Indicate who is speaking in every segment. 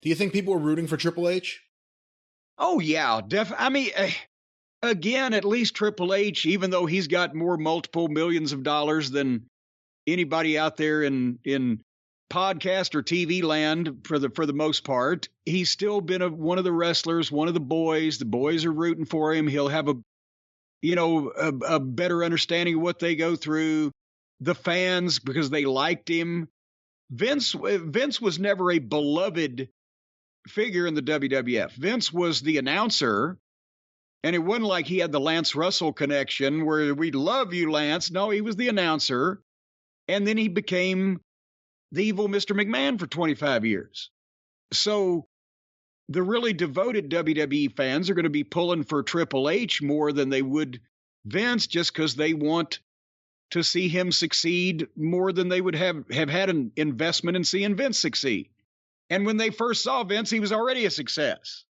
Speaker 1: Do you think people are rooting for Triple H?
Speaker 2: Oh, yeah, I mean, again, at least Triple H, even though he's got more multiple millions of dollars than anybody out there in podcast or TV land for the most part, he's still been one of the wrestlers, one of the boys. The boys are rooting for him. He'll have a better understanding of what they go through. The fans, because they liked him. Vince was never a beloved figure in the WWF. Vince was the announcer, and it wasn't like he had the Lance Russell connection where we love you, Lance. No, he was the announcer, and then he became the evil Mr. McMahon for 25 years. So the really devoted WWE fans are going to be pulling for Triple H more than they would Vince, just because they want to see him succeed more than they would have had an investment in seeing Vince succeed. And when they first saw Vince, he was already a success.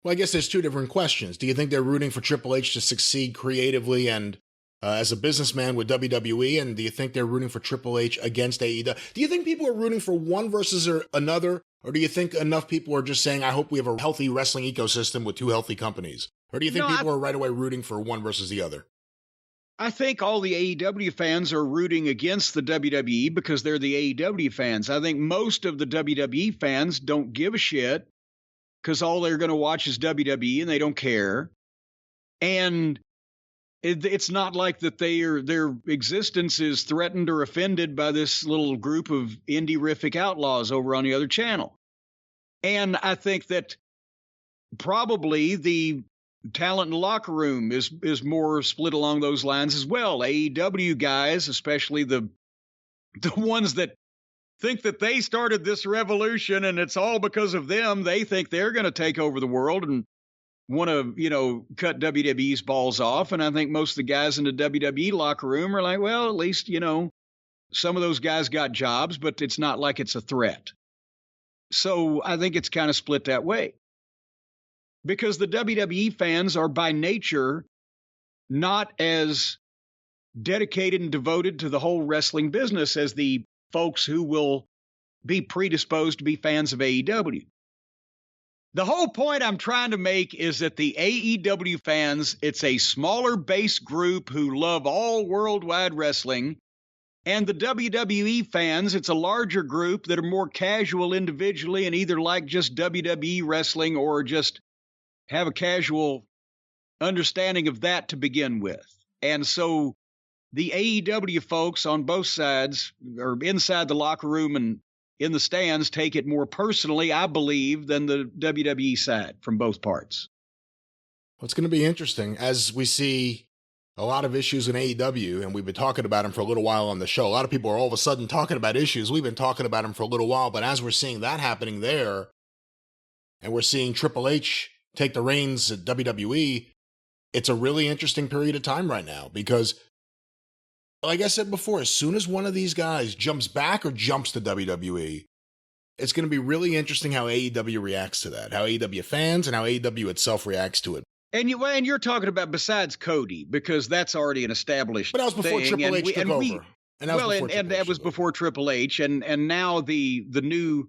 Speaker 1: Well, I guess there's two different questions. Do you think they're rooting for Triple H to succeed creatively and as a businessman with WWE? And do you think they're rooting for Triple H against AEW? Do you think people are rooting for one versus another? Or do you think enough people are just saying, I hope we have a healthy wrestling ecosystem with two healthy companies? Or do you think people are right away rooting for one versus the other?
Speaker 2: I think all the AEW fans are rooting against the WWE because they're the AEW fans. I think most of the WWE fans don't give a shit because all they're going to watch is WWE and they don't care. And it's not like that their existence is threatened or offended by this little group of indie-rific outlaws over on the other channel. And I think that probably the talent in the locker room is more split along those lines as well. AEW guys, especially the ones that think that they started this revolution and it's all because of them, they think they're going to take over the world and want to, cut WWE's balls off. And I think most of the guys in the WWE locker room are like, well, at least, some of those guys got jobs, but it's not like it's a threat. So I think it's kind of split that way. Because the WWE fans are by nature not as dedicated and devoted to the whole wrestling business as the folks who will be predisposed to be fans of AEW. The whole point I'm trying to make is that the AEW fans, it's a smaller base group who love all worldwide wrestling, and the WWE fans, it's a larger group that are more casual individually and either like just WWE wrestling or just have a casual understanding of that to begin with. And so the AEW folks on both sides, or inside the locker room and in the stands, take it more personally, I believe, than the WWE side from both parts.
Speaker 1: Well, it's going to be interesting as we see a lot of issues in AEW, and we've been talking about them for a little while on the show. A lot of people are all of a sudden talking about issues. We've been talking about them for a little while, but as we're seeing that happening there, and we're seeing Triple H take the reins at WWE, it's a really interesting period of time right now because, like I said before, as soon as one of these guys jumps back or jumps to WWE, it's going to be really interesting how AEW reacts to that, how AEW fans and how AEW itself reacts to it.
Speaker 2: And you're talking about besides Cody, because that's already an established
Speaker 1: But that was before
Speaker 2: thing.
Speaker 1: Triple H took over.
Speaker 2: And that was before Triple H. And now the new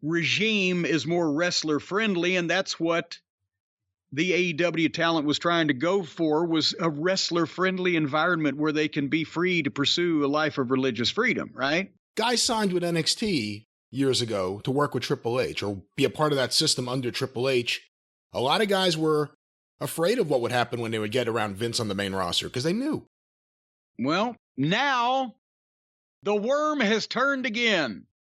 Speaker 2: regime is more wrestler friendly, and that's what the AEW talent was trying to go for, was a wrestler friendly environment where they can be free to pursue a life of religious freedom, right?
Speaker 1: Guys signed with NXT years ago to work with Triple H or be a part of that system under Triple H. A lot of guys were afraid of what would happen when they would get around Vince on the main roster because they knew.
Speaker 2: Well, now the worm has turned again.